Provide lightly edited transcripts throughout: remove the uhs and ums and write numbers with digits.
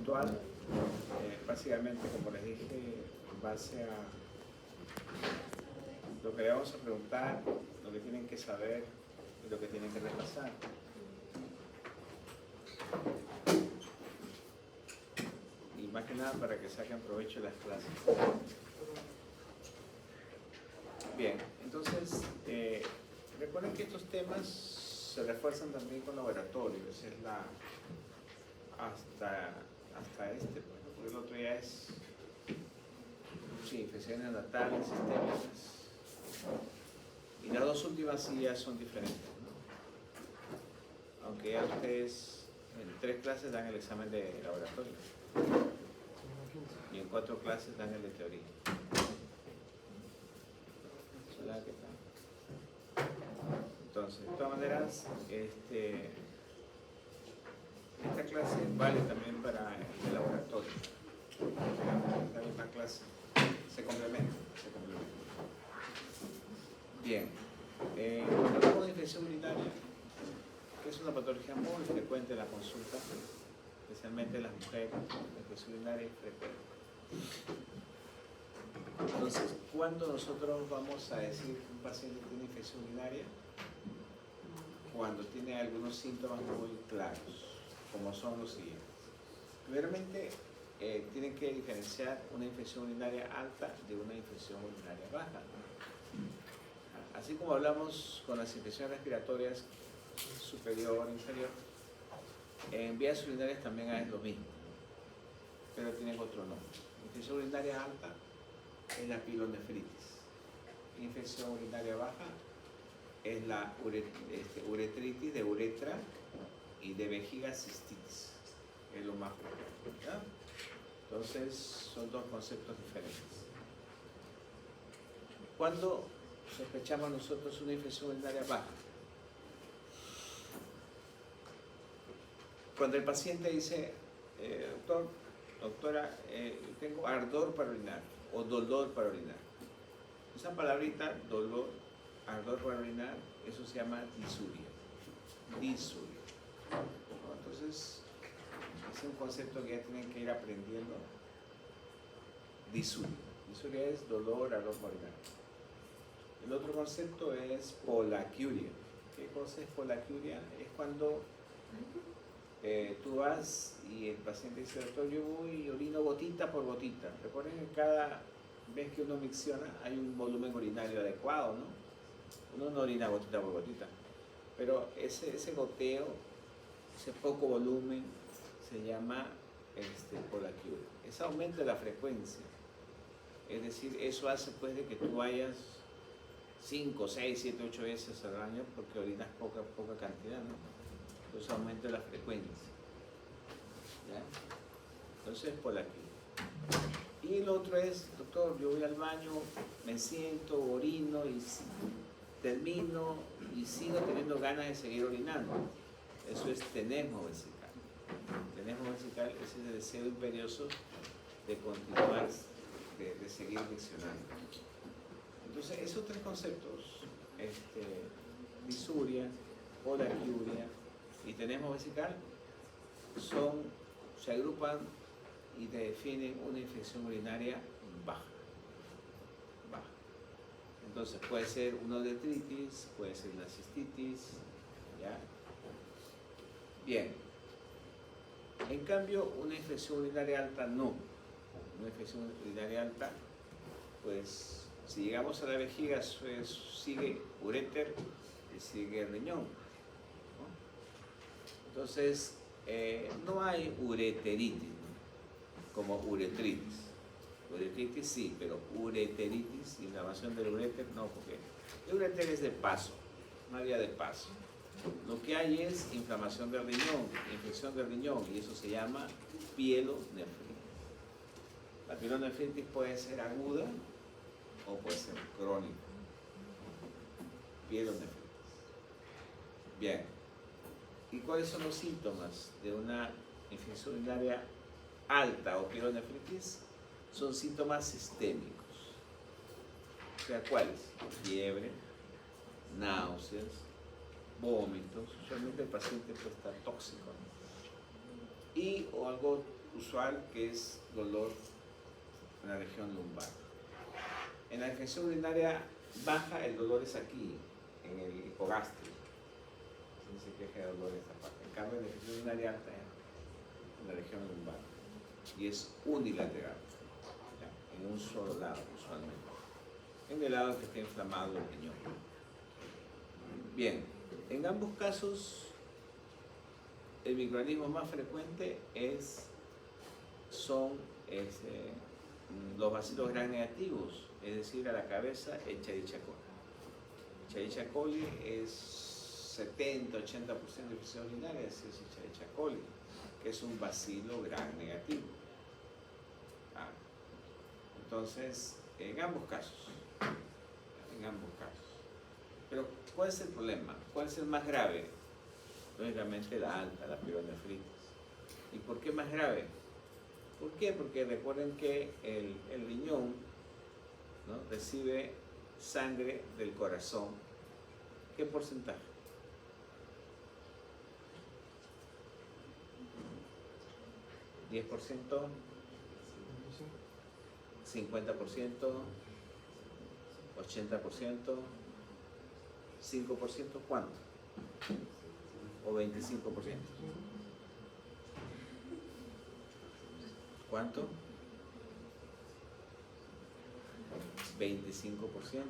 puntual, básicamente, como les dije, en base a lo que le vamos a preguntar, lo que tienen que saber y lo que tienen que repasar. Y más que nada para que saquen provecho de las clases. Bien, entonces, recuerden que estos temas se refuerzan también con laboratorios. Esa es la hasta este, porque el otro ya es infecciones neonatales, sistémicas. Y las dos últimas sí ya son diferentes, ¿no? Aunque ya ustedes en 3 clases dan el examen de laboratorio y en 4 clases dan el de teoría. Entonces, de todas maneras, esta clase vale también para el laboratorio. La misma clase se complementa. Bien, cuando hablamos de infección urinaria, que es una patología muy frecuente en la consulta, especialmente en las mujeres, la infección urinaria es frecuente. Entonces, ¿cuándo nosotros vamos a decir que un paciente tiene infección urinaria? Cuando tiene algunos síntomas muy claros, como son los siguientes. Primeramente, tienen que diferenciar una infección urinaria alta de una infección urinaria baja. Así como hablamos con las infecciones respiratorias superior, inferior, en vías urinarias también es lo mismo, pero tienen otro nombre. Infección urinaria alta es la pilonefritis. Infección urinaria baja es la uretritis de uretra y de vejiga cistitis. Es lo más frecuente, ¿verdad? Entonces, son dos conceptos diferentes. ¿Cuándo sospechamos nosotros una infección urinaria baja? Cuando el paciente dice, doctor, doctora, tengo ardor para orinar o dolor para orinar. Esa palabrita, dolor, ardor para orinar, eso se llama disuria. Disuria. Entonces, es un concepto que ya tienen que ir aprendiendo. Disuria. Disuria es dolor, ardor para orinar. El otro concepto es polaquiuria. ¿Qué cosa es polaquiuria? Es cuando tú vas y el paciente dice, doctor, yo voy y orino gotita por gotita. Recuerden que cada vez que uno micciona hay un volumen urinario adecuado, ¿no? Uno no orina gotita por gotita. Pero ese goteo, ese poco volumen, se llama polaquiuria. Eso aumenta la frecuencia. Es decir, eso hace pues de que tú vayas 5, 6, 7, 8 veces al año porque orinas poca cantidad, ¿no? Entonces aumenta la frecuencia. ¿Ya? Entonces polaquiuria. Y el otro es, doctor, yo voy al baño, me siento, orino y termino y sigo teniendo ganas de seguir orinando. Eso es tenesmo vesical. Tenesmo vesical es ese deseo imperioso de continuar, de seguir miccionando. Entonces, esos 3 conceptos, disuria, polaquiuria y tenesmo vesical, se agrupan y definen una infección urinaria baja. Entonces, puede ser una uretritis, puede ser una cistitis, ¿ya? Bien. En cambio, una infección urinaria alta no. Una infección urinaria alta, pues, si llegamos a la vejiga, sigue uréter y sigue el riñón, ¿no? Entonces, no hay ureteritis, ¿no? Como uretritis. Uretritis sí, pero ureteritis, inflamación del uréter, no, porque el uréter es de paso, una vía de paso. Lo que hay es inflamación del riñón, infección del riñón, y eso se llama pielonefritis. La pielonefritis puede ser aguda o puede ser crónica. Pielonefritis. Bien. ¿Y cuáles son los síntomas de una infección urinaria alta o pielonefritis? Son síntomas sistémicos. O sea, ¿cuáles? Fiebre, náuseas, vómitos. Usualmente el paciente puede estar tóxico, ¿no? Y o algo usual que es dolor en la región lumbar. En la infección urinaria baja el dolor es aquí, en el hipogastrio. No se queja de dolor esta parte. En cambio, en la infección urinaria alta en la región lumbar. Y es unilateral, ¿ya? En un solo lado usualmente. En el lado que está inflamado el riñón. Bien, en ambos casos el microorganismo más frecuente son los bacilos gram negativos, es decir, a la cabeza Escherichia coli. Escherichia coli es 70-80% de infección urinaria, es Escherichia coli, que es un bacilo gram negativo. Entonces, en ambos casos. Pero, ¿cuál es el problema? ¿Cuál es el más grave? Lógicamente la alta, la pielonefritis. ¿Y por qué más grave? ¿Por qué? Porque recuerden que el riñón, ¿no?, recibe sangre del corazón. ¿Qué porcentaje? ¿10%? ¿50%? ¿80%? ¿5%? ¿Cuánto? ¿O 25%? ¿Cuánto? 25%.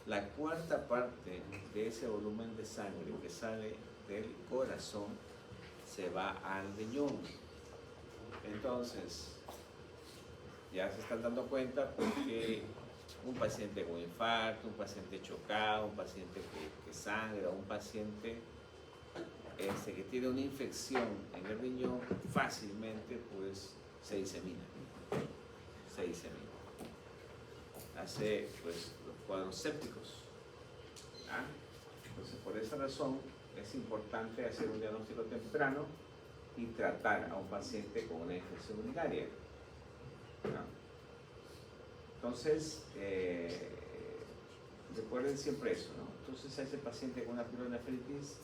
La cuarta parte de ese volumen de sangre que sale del corazón se va al riñón. Entonces, ya se están dando cuenta porque un paciente con infarto, un paciente chocado, un paciente que sangra, un paciente que tiene una infección en el riñón, fácilmente pues se disemina. Hace pues los cuadros sépticos. Entonces, por esa razón es importante hacer un diagnóstico temprano y tratar a un paciente con una infección urinaria. Entonces, recuerden siempre eso, ¿no? Entonces, a ese paciente con una pielonefritis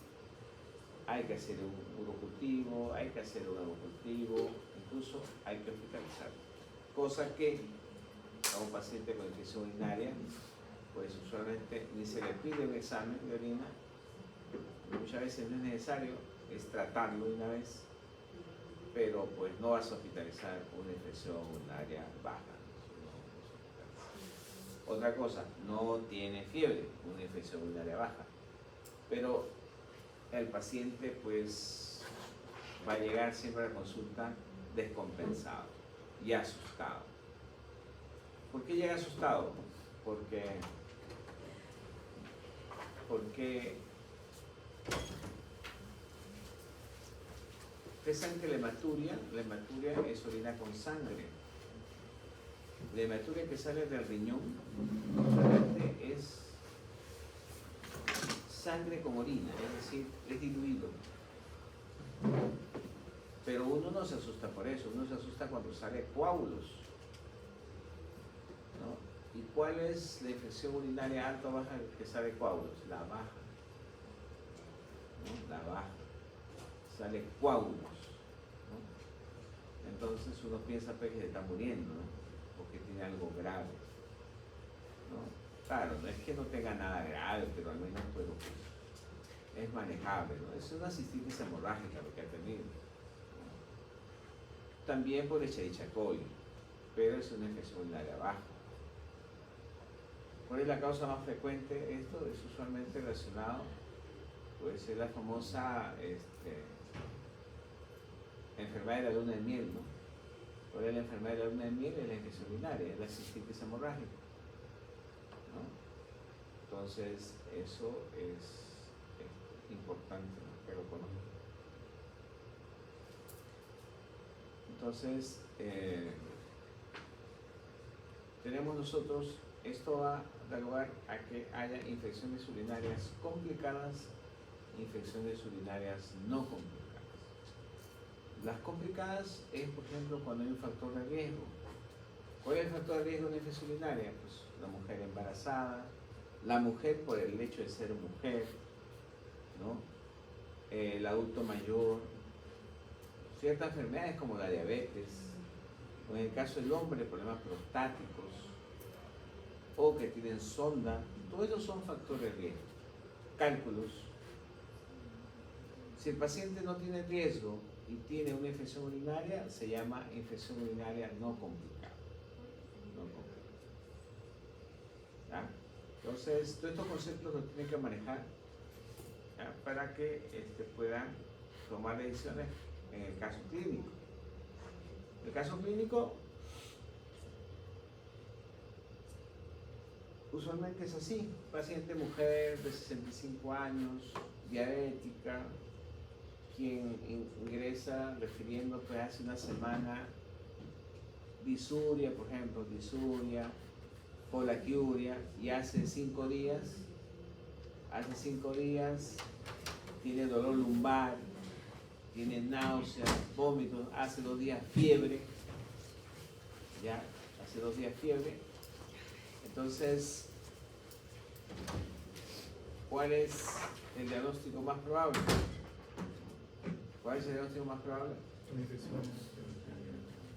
hay que hacer un urocultivo, hay que hacer un hemocultivo, incluso hay que hospitalizarlo. Cosa que a un paciente con infección urinaria, pues usualmente ni se le pide un examen de orina, muchas veces no es necesario, es tratarlo de una vez, pero pues no vas a hospitalizar una infección urinaria baja. Otra cosa, no tiene fiebre, una infección urinaria baja, pero el paciente pues va a llegar siempre a la consulta descompensado y asustado. ¿Por qué llega asustado? Porque ustedes saben que la hematuria es orina con sangre. La hematuria que sale del riñón realmente es sangre con orina, es decir, es diluido. Pero uno no se asusta por eso, uno se asusta cuando sale coágulos, ¿no? ¿Y cuál es la infección urinaria alta o baja que sale coágulos? La baja, ¿no? La baja, sale coágulos, ¿no? Entonces uno piensa pues, que se está muriendo, ¿no?, porque tiene algo grave, ¿no? Claro, no es que no tenga nada grave, pero al menos pues, es manejable, ¿no? Es una cistitis hemorrágica lo que ha tenido, ¿no? También por Escherichia coli, pero es una infección urinaria baja. ¿Cuál es la causa más frecuente? Esto es usualmente relacionado, pues es la famosa enfermedad de la luna de miel, ¿no? ¿Cuál es la enfermedad de la luna de miel? Es la infección urinaria, es la cistitis hemorrágica, ¿no? Entonces, eso es importante, ¿no?, que lo conozcan. Entonces, tenemos nosotros, esto va a dar lugar a que haya infecciones urinarias complicadas, infecciones urinarias no complicadas. Las complicadas es, por ejemplo, cuando hay un factor de riesgo. ¿Cuál es el factor de riesgo de una infección urinaria? Pues la mujer embarazada, la mujer por el hecho de ser mujer, ¿no? El adulto mayor, ciertas enfermedades como la diabetes, o en el caso del hombre, problemas prostáticos, o que tienen sonda, todos esos son factores de riesgo. Cálculos. Si el paciente no tiene riesgo y tiene una infección urinaria, se llama infección urinaria no complicada. No complicada. ¿Ya? Entonces, todos estos conceptos los tienen que manejar, ¿ya? Para que puedan tomar decisiones en el caso clínico. El caso clínico usualmente es así: paciente mujer de 65 años, diabética, quien ingresa refiriendo que hace una semana disuria, por ejemplo, disuria, polaquiuria, y hace 5 días tiene dolor lumbar, tiene náuseas, vómitos, hace 2 días fiebre, ya, hace 2 días fiebre. Entonces, ¿cuál es el diagnóstico más probable? ¿Cuál es el diagnóstico más probable?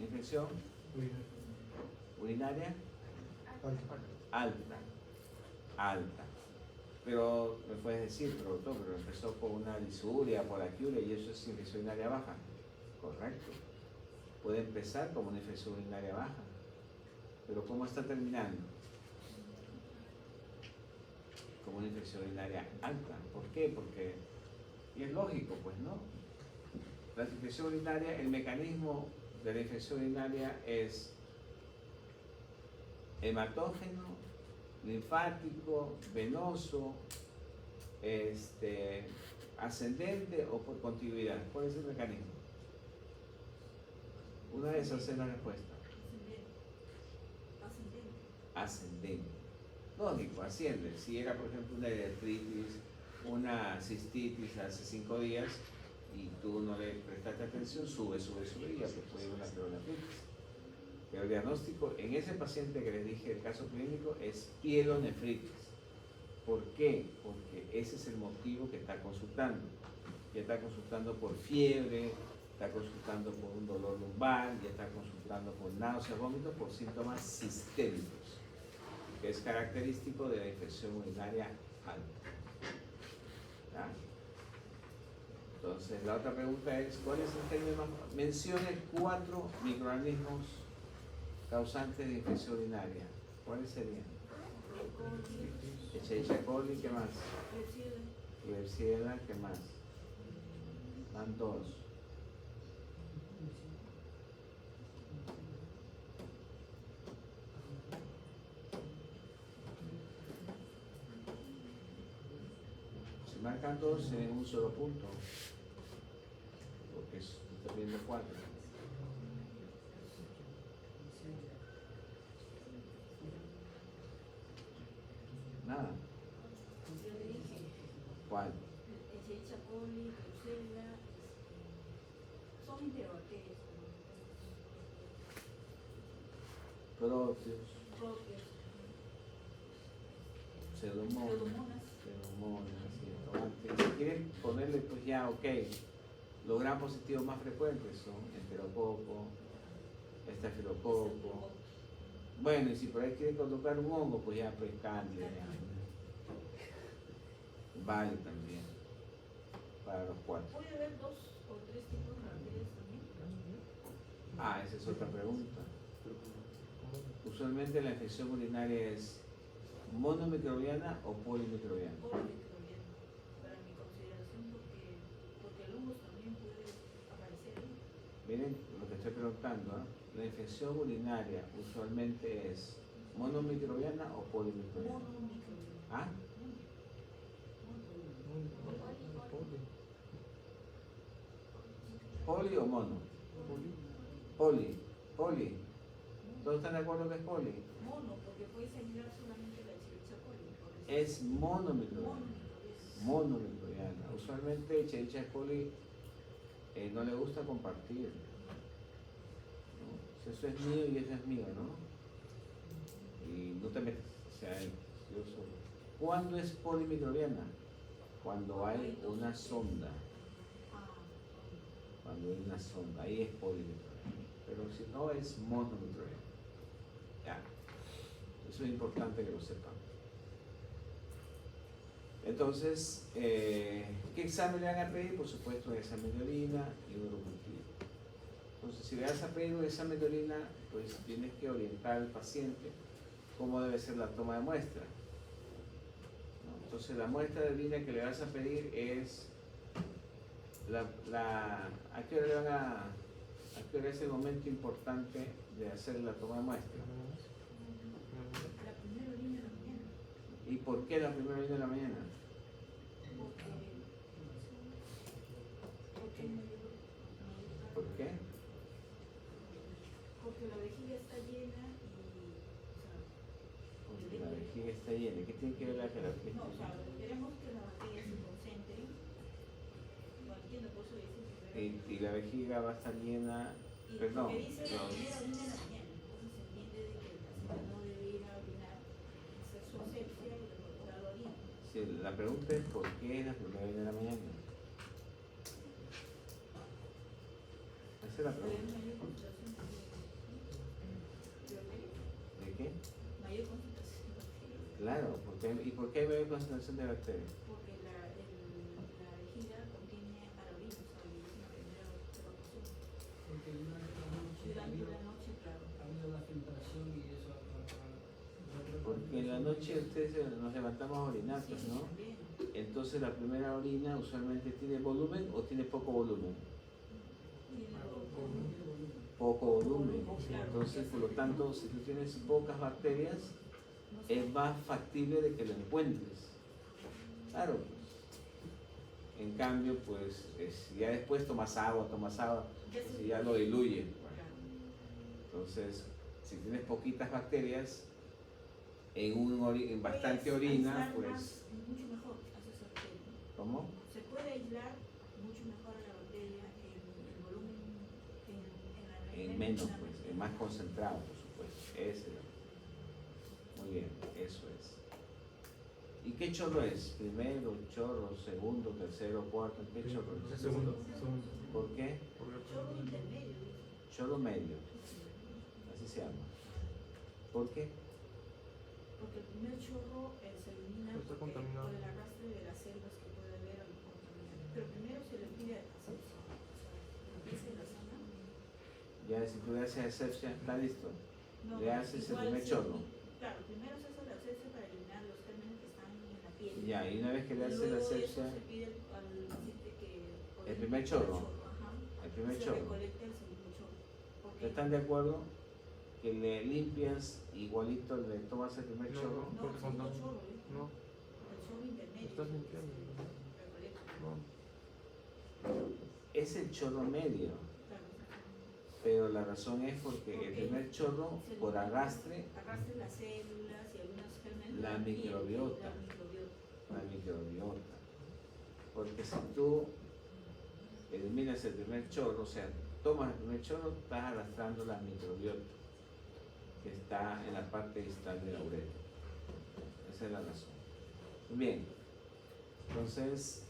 Infección urinaria alta. Pero me puedes decir, pero doctor, pero empezó con una disuria, polaquiuria, y eso es infección urinaria baja. Correcto. Puede empezar como una infección urinaria baja, pero ¿cómo está terminando? Como una infección urinaria alta. ¿Por qué? Porque, y es lógico, pues, ¿no? La infección urinaria, el mecanismo de la infección urinaria es hematógeno, linfático, venoso, ascendente o por continuidad. ¿Cuál es el mecanismo? Una de esas es la respuesta. Ascendente. Lógico, asciende. Si era, por ejemplo, una artritis, una cistitis hace 5 días y tú no le prestaste atención, sube y ya se puede ir una pielonefritis. Pero el diagnóstico en ese paciente que les dije, el caso clínico, es pielonefritis. ¿Por qué? Porque ese es el motivo que está consultando. Ya está consultando por fiebre, está consultando por un dolor lumbar, ya está consultando por náuseas, vómitos, por síntomas sistémicos, que es característico de la infección urinaria alta. ¿Ya? Entonces, la otra pregunta es, ¿cuál es el término más? Mencione 4 microorganismos causantes de infección urinaria. ¿Cuáles serían? Escherichia coli, ¿qué más? Klebsiella, ¿qué más? Van 2. Si marcan 2 en un solo punto, porque está viendo 4. Nada. ¿Cuál? Escherichia coli, Klebsiella, son enterobacterias. Propios, Propias. pseudomonas, si quieren ponerle, pues ya, ok, los gram positivos más frecuentes son enterococo, estafilococo. Bueno, y si por ahí quieren colocar un hongo, pues ya, pues cándida. Vale también, para los 4. ¿Puede haber 2 o 3 tipos de bacterias también? Ah, esa es otra pregunta. Usualmente la infección urinaria es monomicrobiana o polimicrobiana. Polimicrobiana, para mi consideración, porque el hongo también puede aparecer ahí. Miren lo que estoy preguntando, ¿eh? La infección urinaria usualmente es monomicrobiana o polimicrobiana. Monomicrobiana. ¿Ah? ¿Poli o mono? Poli. ¿Todos están de acuerdo que es poli? Mono, porque puede sangrar solamente la Escherichia coli. Es monomicrobiana. Monomicrobiana. Usualmente Escherichia coli no le gusta compartir, ¿no? Si eso es mío y eso es mío, ¿no? Y no te metes, o sea, yo solo. ¿Cuándo es polimicrobiana? Cuando hay una sonda. Cuando hay una sonda, ahí es polinucleótico. Pero si no, es mononucleótico. Ya. Eso es importante que lo sepan. Entonces, ¿qué examen le van a pedir? Por supuesto, un examen de orina y un urocultivo. Entonces, si le vas a pedir un examen de orina, pues tienes que orientar al paciente cómo debe ser la toma de muestra. ¿No? Entonces, la muestra de orina que le vas a pedir es ¿a qué hora le van a qué hora es el momento importante de hacer la toma de muestra? La primera orina de la mañana. ¿Y por qué la primera orina de la mañana? ¿Por qué? Porque la vejiga está llena Porque la vejiga está llena. ¿Qué tiene que ver la vejiga? no, o sea, queremos que la bacteria se concentre. No entiendo, por eso dice Y la vejiga va a estar llena. y Perdón. porque dice la primera orina de la mañana. Entonces se entiende de que el paciente no debe ir a orinar, hacer su asepsia y recuperar la orina. Sí, la pregunta es ¿por qué es la primera orina de la mañana? Esa es la Pero hay pregunta. mayor concentración de ¿De qué? mayor concentración de bacterias. Claro, ¿y por qué hay mayor concentración de bacterias? Porque la vejiga contiene a la orina, o sea, es una primera evacuación. Porque durante la noche Durante la noche, claro. ha habido la filtración y eso Porque en la noche ustedes nos levantamos a orinar, Sí, pues, sí, ¿no? también. Entonces la primera orina usualmente tiene volumen o tiene poco volumen. Poco volumen. Entonces, por lo tanto, si tú tienes pocas bacterias, es más factible de que lo encuentres. Claro. En cambio, pues, si ya después tomas agua, pues ya lo diluye. Entonces, si tienes poquitas bacterias, en bastante Puedes orina, aislar pues... mucho mejor a esa bacteria. ¿Cómo? Se puede aislar mucho mejor a la bacteria en el volumen, En menos, pues, en más concentrado, por supuesto. Muy bien, eso es. ¿Y qué chorro es? ¿Primero, chorro, segundo, tercero, cuarto? ¿Qué chorro es? Segundo. ¿Por qué? chorro intermedio, dice. Chorro medio, así se llama. ¿Por qué? Porque el primer chorro se elimina Está por contaminado. el arrastre de las células que puede haber al contaminar. Pero primero se le pide asepsia, o sea, limpieza de la zona. Ya, si tú le haces asepsia, está listo. No, Le haces el igual primer se- chorro. Claro, primero se hace la asepsia para eliminar los gérmenes que están en la piel. Ya, y una vez que le haces la Luego de eso asepsia, se pide al paciente que el primer chorro. ajá, el primer se chorro. recolecta el segundo chorro. Porque ¿Están de acuerdo? Que le limpias igualito, le tomas el primer No, chorro. no, porque el segundo son chorro, ¿eh? No, El chorro intermedio. estás limpiando. se recolecta. No. Es el chorro medio, Claro. pero la razón es porque el Porque primer chorro, se por elimina- arrastre, arrastre las células y algunos gérmenes. La de piel, microbiota. La microbiota. la microbiota. Porque si tú eliminas el primer chorro, o sea, tomas el primer chorro, estás arrastrando la microbiota que está en la parte distal de la uretra. Esa es la razón. Bien, entonces,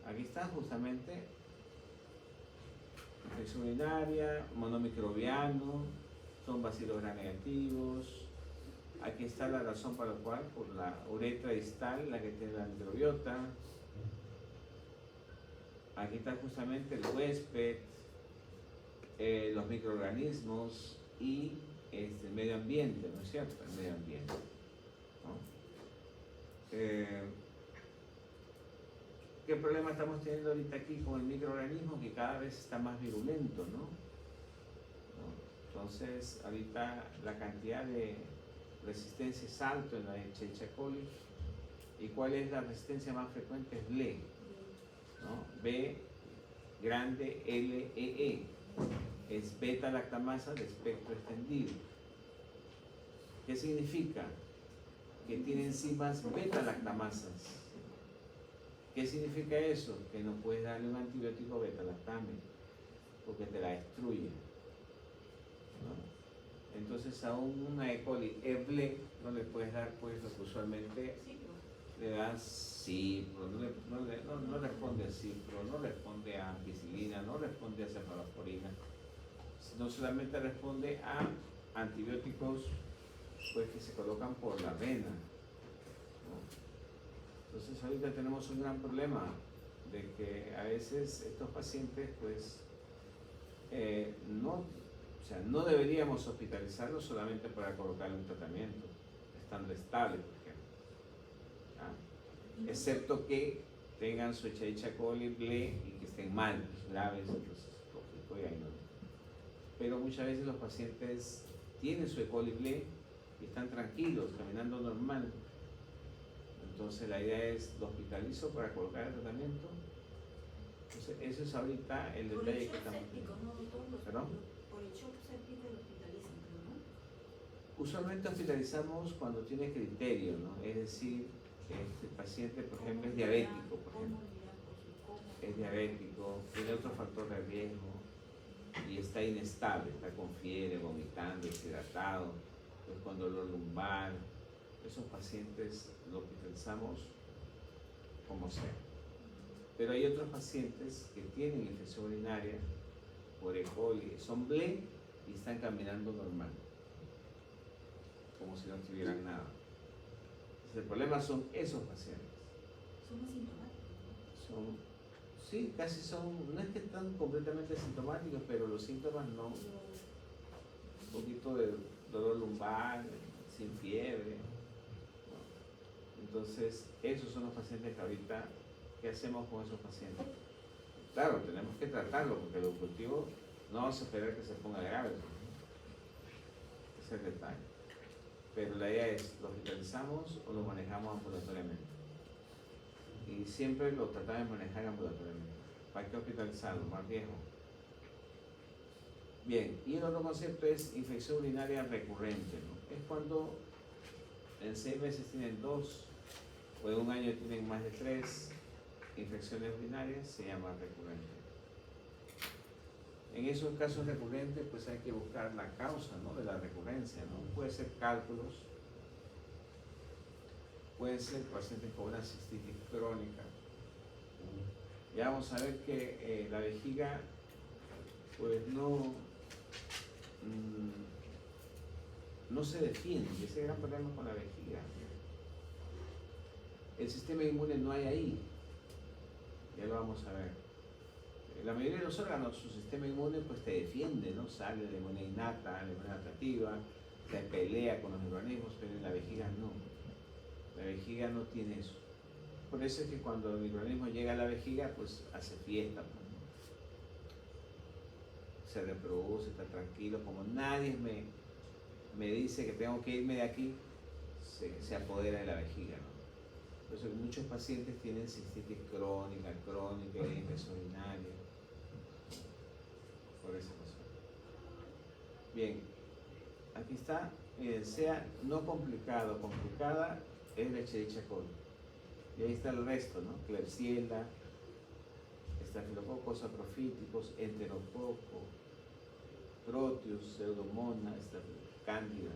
aquí está justamente infección urinaria, monomicrobiano, son bacilos gram negativos. Aquí está la razón por la cual, por la uretra distal, la que tiene la microbiota. Aquí está justamente el huésped, los microorganismos y el medio ambiente, ¿no es cierto? El medio ambiente, ¿no? ¿Qué problema estamos teniendo ahorita aquí con el microorganismo? Que cada vez está más virulento, ¿no? Entonces, ahorita la cantidad de resistencia es alta en la Escherichia coli. ¿Y cuál es la resistencia más frecuente? Es BLE, ¿no? B grande LEE. Es beta lactamasa de espectro extendido. ¿Qué significa? Que tiene enzimas beta lactamasas. ¿Qué significa eso? Que no puedes darle un antibiótico beta lactame porque te la destruye, ¿no? Entonces a una E. coli EBLE no le puedes dar pues lo que usualmente Sí, pero le das cipro, no responde a cipro, no responde a ampicilina, no responde a cefalosporina, sino solamente responde a antibióticos pues que se colocan por la vena, ¿no? Entonces ahorita tenemos un gran problema de que a veces estos pacientes pues no deberíamos hospitalizarlos solamente para colocarle un tratamiento estando estable, por ejemplo, ¿ya? Excepto que tengan su Escherichia coli, ble y que estén mal, graves, entonces lógico, y ahí no. Pero muchas veces los pacientes tienen su E. coli ble y están tranquilos, caminando normal. Entonces la idea es, ¿lo hospitalizo para colocar el tratamiento? Entonces eso es ahorita el detalle que estamos teniendo. ¿Perdón? Por el shock séptico lo hospitalizan, ¿no? Usualmente hospitalizamos cuando tiene criterio, ¿no? Es decir, el paciente, por ejemplo, es diabético, por ejemplo. Es diabético, tiene otro factor de riesgo y está inestable, está con fiebre, vomitando, deshidratado, pues con dolor lumbar. Esos pacientes lo hospitalizamos como sea. Pero hay otros pacientes que tienen infección urinaria por E. coli, son ble y están caminando normal, como si no tuvieran nada. Entonces, el problema son esos pacientes. Son asintomáticos, ¿no? Sí, casi son, no es que están completamente asintomáticos, pero los síntomas no. Un poquito de dolor lumbar, sin fiebre, ¿no? Entonces, esos son los pacientes que ahorita, ¿qué hacemos con esos pacientes? Claro, tenemos que tratarlo, porque el objetivo no vamos a esperar que se ponga grave, ¿no? Ese es el detalle. Pero la idea es, ¿lo hospitalizamos o lo manejamos ambulatoriamente? Y siempre lo tratamos de manejar ambulatoriamente. ¿Para qué hospitalizarlo? Más viejo. Bien, y el otro concepto es infección urinaria recurrente, ¿no? Es cuando en 6 meses tienen 2 o en un año tienen más de 3 infecciones urinarias, se llama recurrente. En esos casos recurrentes, pues hay que buscar la causa, ¿no?, de la recurrencia, ¿no? Puede ser cálculos, puede ser pacientes con una cistitis crónica. Ya vamos a ver que la vejiga, pues no se defiende, ese es el gran problema con la vejiga. El sistema inmune no hay ahí, ya lo vamos a ver. La mayoría de los órganos, su sistema inmune pues te defiende, ¿no? Sale de manera innata, de manera atractiva, se pelea con los organismos, pero en la vejiga no. La vejiga no tiene eso. Por eso es que cuando el microorganismo llega a la vejiga, pues hace fiesta, pues, ¿no? Se reproduce, está tranquilo, como nadie me dice que tengo que irme de aquí, se apodera de la vejiga, ¿no? Por eso que muchos pacientes tienen cistitis crónica, infección urinaria, por esa razón. Bien, aquí está, sea no complicado, complicada es la Escherichia coli. Y ahí está el resto, ¿no? Klebsiella, estafilococos saprofíticos, enterococo, Proteus, Pseudomonas, Cándida.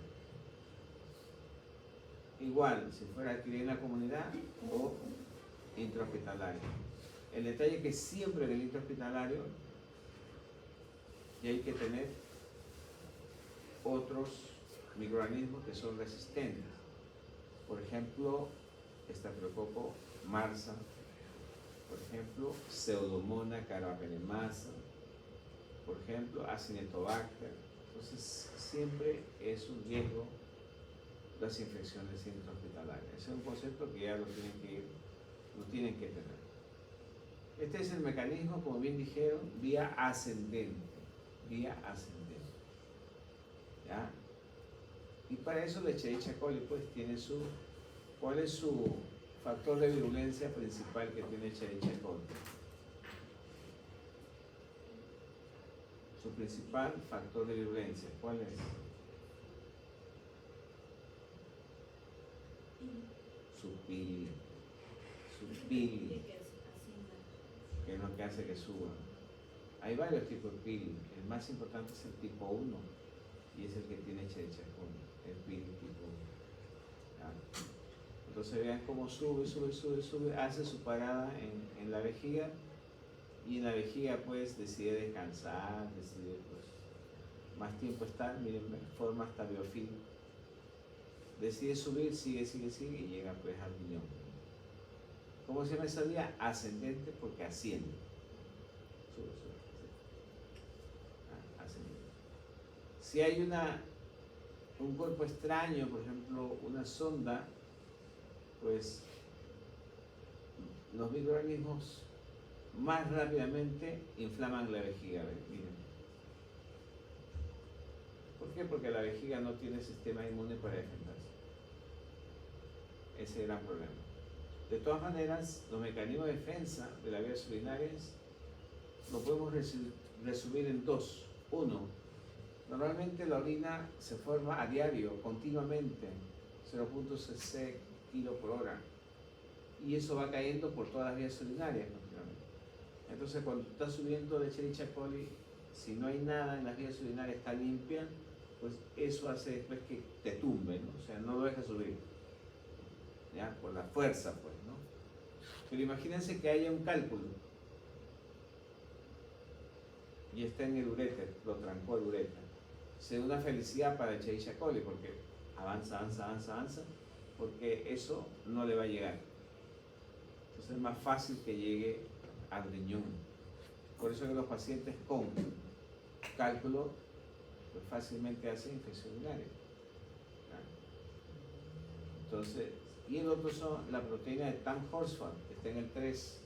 Igual, si fuera adquirida en la comunidad o intrahospitalario. El detalle es que siempre en el intrahospitalario y hay que tener otros microorganismos que son resistentes. Por ejemplo, Staphylococcus marsa, por ejemplo, Pseudomonas caropenemasa, por ejemplo, Acinetobacter. Entonces, siempre es un riesgo las infecciones intrahospitalarias. Ese es un concepto que ya lo tienen que tener. Este es el mecanismo, como bien dijeron, vía ascendente. ¿Ya? Y para eso la Escherichia coli pues tiene ¿cuál es su factor de virulencia principal que tiene Escherichia coli? Su principal factor de virulencia, ¿cuál es? Su pili, que es lo que hace que suba. Hay varios tipos de pili, el más importante es el tipo 1 y es el que tiene Escherichia coli, el pili tipo 1. ¿Ya? Entonces vean cómo sube, hace su parada en la vejiga, y en la vejiga pues decide descansar, decide pues más tiempo estar, miren, forma hasta biofilm. Decide subir, sigue y llega pues al riñón. ¿Cómo se llama esa vía? Ascendente, porque asciende. Sube. Ascendente. Si hay un cuerpo extraño, por ejemplo, una sonda, pues los microorganismos más rápidamente inflaman la vejiga. ¿Ven? Miren. ¿Por qué? Porque la vejiga no tiene sistema inmune para defenderse. Ese es el gran problema. De todas maneras, los mecanismos de defensa de las vías urinarias lo podemos resumir en dos. Uno, normalmente la orina se forma a diario, continuamente, 0.cc kilo por hora, y eso va cayendo por todas las vías urinarias continuamente. Entonces, cuando estás subiendo de Escherichia coli, si no hay nada en las vías urinarias, está limpia, pues eso hace después que te tumbe, ¿no? O sea, no lo deja subir, ¿ya? Por la fuerza, pues, ¿no? Pero imagínense que haya un cálculo y está en el uréter, lo trancó el uréter. Sería una felicidad para el Escherichia coli, porque avanza, porque eso no le va a llegar. Entonces es más fácil que llegue al riñón. Por eso que los pacientes con cálculo pues fácilmente hacen infección urinaria. Entonces, y el otro son la proteína de Tamm-Horsfall, que está en el 3.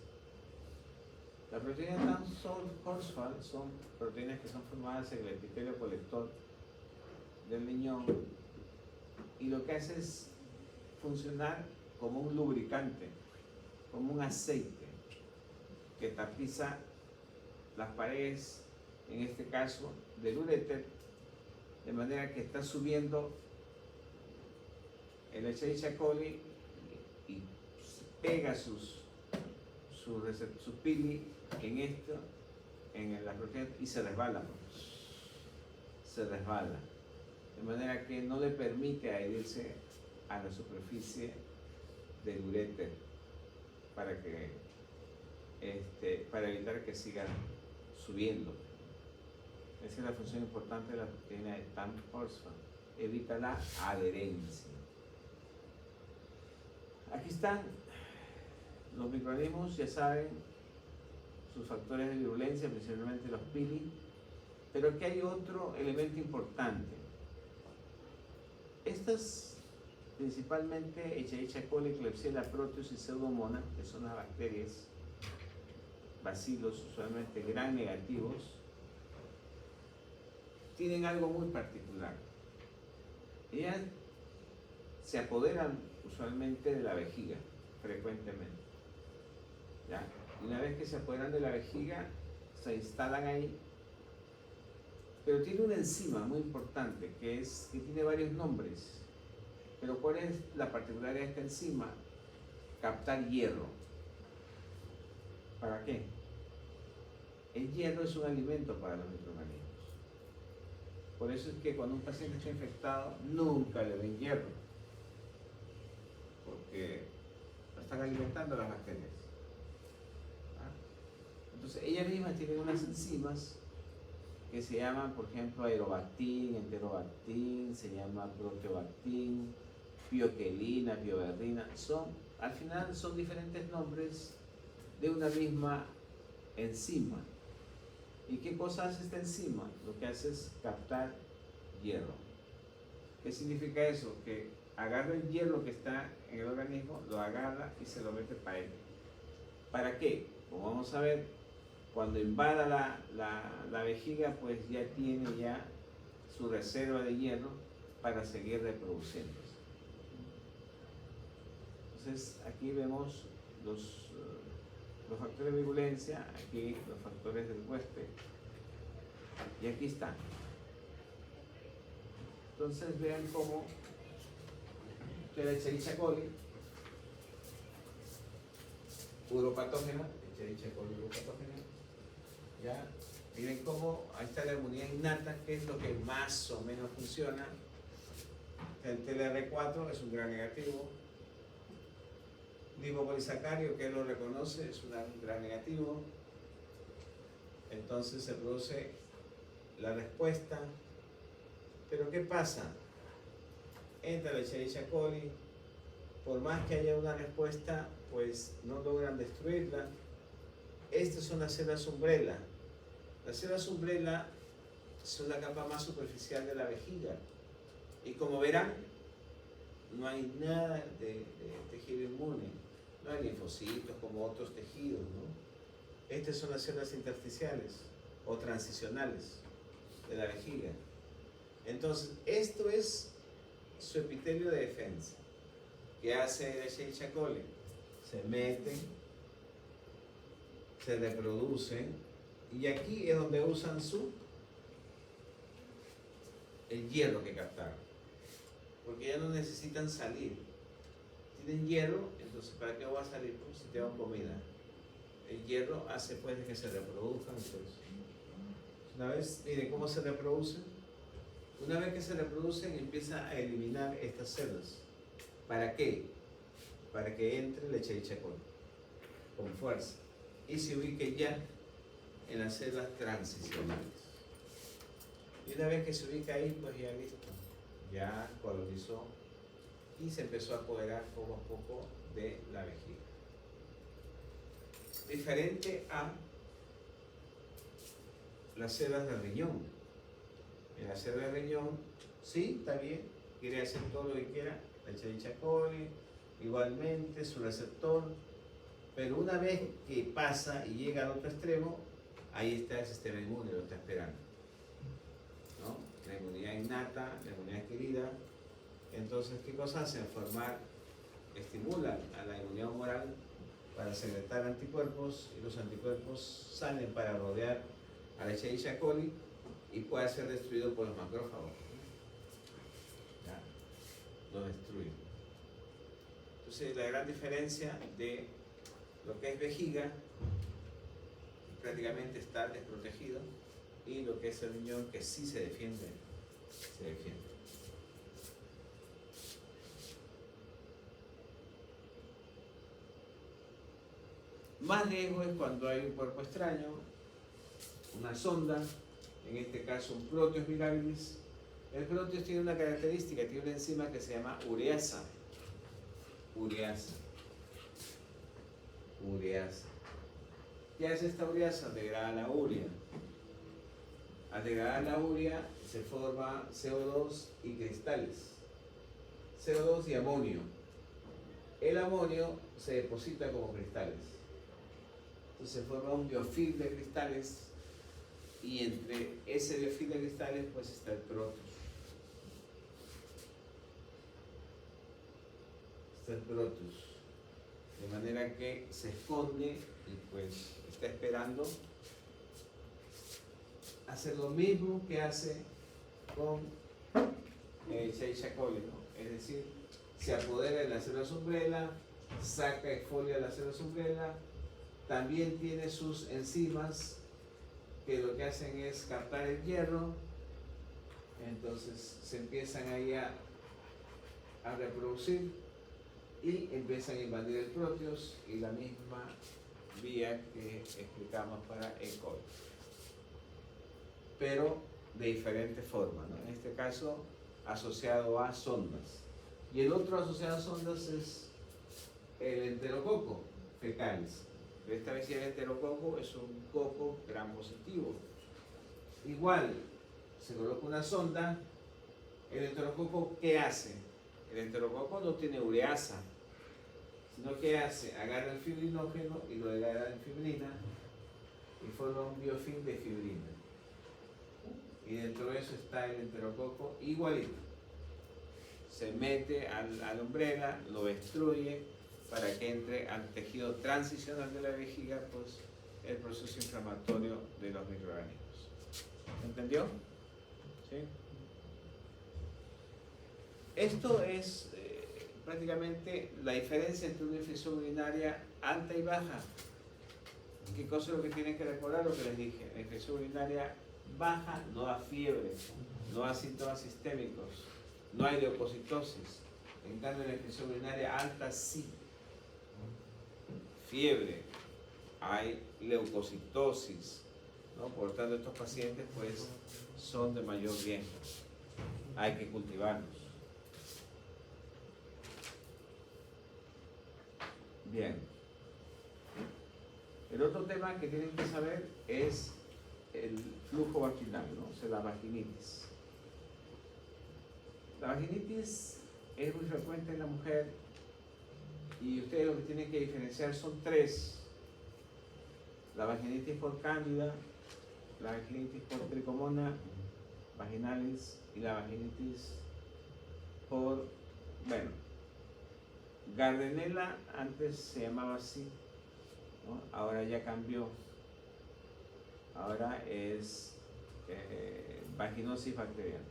La proteína de Tamm-Horsfall son proteínas que son formadas en el epitelio colector del riñón, y lo que hace es funcionar como un lubricante, como un aceite que tapiza las paredes, en este caso del uréter, de manera que está subiendo el Escherichia coli y pega su pili en esto, en la proteína, y se resbala, de manera que no le permite adherirse a la superficie del uréter para evitar que siga subiendo. Esa es la función importante de la proteína de Tamm-Horsfall, evita la adherencia. Aquí están los microorganismos, ya saben, sus factores de virulencia, principalmente los pili, pero aquí hay otro elemento importante. Estas, principalmente Escherichia coli, Klebsiella proteus y Pseudomonas, que son las bacterias, bacilos usualmente gram negativos, tienen algo muy particular. Ellas se apoderan usualmente de la vejiga, frecuentemente. ¿Ya? Una vez que se apoderan de la vejiga, se instalan ahí, pero tiene una enzima muy importante que tiene varios nombres. Pero ¿cuál es la particularidad de esta enzima? Captar hierro. ¿Para qué? El hierro es un alimento para los microorganismos. Por eso es que cuando un paciente está infectado, nunca le den hierro, porque lo están alimentando las bacterias. Entonces, ellas mismas tienen unas enzimas que se llaman, por ejemplo, aerobactin, enterobactin, se llama proteobactin, pioquelina, pioberrina. Al final son diferentes nombres de una misma enzima. ¿Y qué cosa hace esta enzima? Lo que hace es captar hierro. ¿Qué significa eso? Que agarra el hierro que está en el organismo, lo agarra y se lo mete para él. ¿Para qué? Como vamos a ver, cuando invada la vejiga, pues ya tiene su reserva de hierro para seguir reproduciéndose. Entonces aquí vemos los factores de virulencia, aquí los factores del huésped, y aquí están. Entonces vean cómo la Escherichia coli uropatógena, Escherichia coli uropatógena, ya miren cómo ahí está la inmunidad innata, que es lo que más o menos funciona. El TLR4 es un gran negativo, lipopolisacario que él lo reconoce, es un gran negativo. Entonces se produce la respuesta. Pero ¿qué pasa? Entra la Escherichia coli, por más que haya una respuesta, pues no logran destruirla. Estas son las células umbrella. Las células umbrella son la capa más superficial de la vejiga. Y como verán, no hay nada de tejido inmune. No hay linfocitos como otros tejidos, ¿no? Estas son las células intersticiales o transicionales de la vejiga. Entonces, esto es su epitelio de defensa. ¿Qué hace la Escherichia coli? Se meten, se reproducen, y aquí es donde usan el hierro que captaron, porque ya no necesitan salir. Tienen hierro, entonces ¿para qué va a salir? Pues si te dan comida. El hierro hace pues de que se reproduzcan. Pues. Una vez, miren cómo se reproducen. Una vez que se reproducen, empieza a eliminar estas células. ¿Para qué? Para que entre la Escherichia coli con fuerza y se ubique ya en las células transicionales. Y una vez que se ubica ahí, pues ya listo, ya colonizó y se empezó a apoderar poco a poco de la vejiga. Diferente a las células del riñón. En las células del riñón, sí, está bien, quiere hacer todo lo que quiera, la Escherichia coli, igualmente su receptor, pero una vez que pasa y llega al otro extremo, ahí está el sistema inmune, lo está esperando, ¿no? La inmunidad innata, la inmunidad adquirida. Entonces, ¿qué cosas hacen? Estimulan a la inmunidad humoral para secretar anticuerpos, y los anticuerpos salen para rodear a la Escherichia coli y puede ser destruido por los macrófagos. ¿Ya? Lo destruyen. Entonces, la gran diferencia de lo que es vejiga, prácticamente está desprotegido, y lo que es el riñón, que sí se defiende. Más riesgo es cuando hay un cuerpo extraño, una sonda, en este caso un Proteus mirabilis. El Proteus tiene una característica, tiene una enzima que se llama ureasa. ¿Qué hace esta ureasa? Degrada la urea. Al degradar la urea se forma CO2 y cristales. CO2 y amonio. El amonio se deposita como cristales. Entonces se forma un biofilm de cristales, y entre ese biofilm de cristales pues está el Proteus. De manera que se esconde y pues está esperando hacer lo mismo que hace con Escherichia coli, ¿no? Es decir, se apodera de las células umbrella, saca, exfolia las células umbrella, también tiene sus enzimas que lo que hacen es captar el hierro, entonces se empiezan ahí a reproducir y empiezan a invadir el Proteus, y la misma vía que explicamos para E. coli, pero de diferente forma, ¿no? En este caso asociado a sondas, y el otro asociado a sondas es el enterococo fecalis. Esta vez el enterococo es un coco gram positivo. Igual se coloca una sonda. El enterococo, ¿qué hace? El enterococo no tiene ureasa, sino que hace, agarra el fibrinógeno y lo degrada en fibrina y forma un biofilm de fibrina. Y dentro de eso está el enterococo igualito. Se mete al umbrella, lo destruye para que entre al tejido transicional de la vejiga, pues el proceso inflamatorio de los microorganismos. ¿Entendió? ¿Sí? Esto es prácticamente la diferencia entre una infección urinaria alta y baja. ¿Qué cosa es lo que tienen que recordar? Lo que les dije. La infección urinaria baja no da fiebre, no da síntomas sistémicos, no hay leucocitosis. En cambio, la infección urinaria alta sí. fiebre, hay leucocitosis, ¿no? Por lo tanto, estos pacientes pues son de mayor riesgo. Hay que cultivarlos. Bien. El otro tema que tienen que saber es el flujo vaginal, ¿no? O sea, la vaginitis. La vaginitis es muy frecuente en la mujer y ustedes lo que tienen que diferenciar son tres: la vaginitis por cándida, la vaginitis por tricomona vaginalis y la vaginitis por, bueno, Gardnerella antes se llamaba así, ¿no? Ahora ya cambió, ahora es vaginosis bacteriana,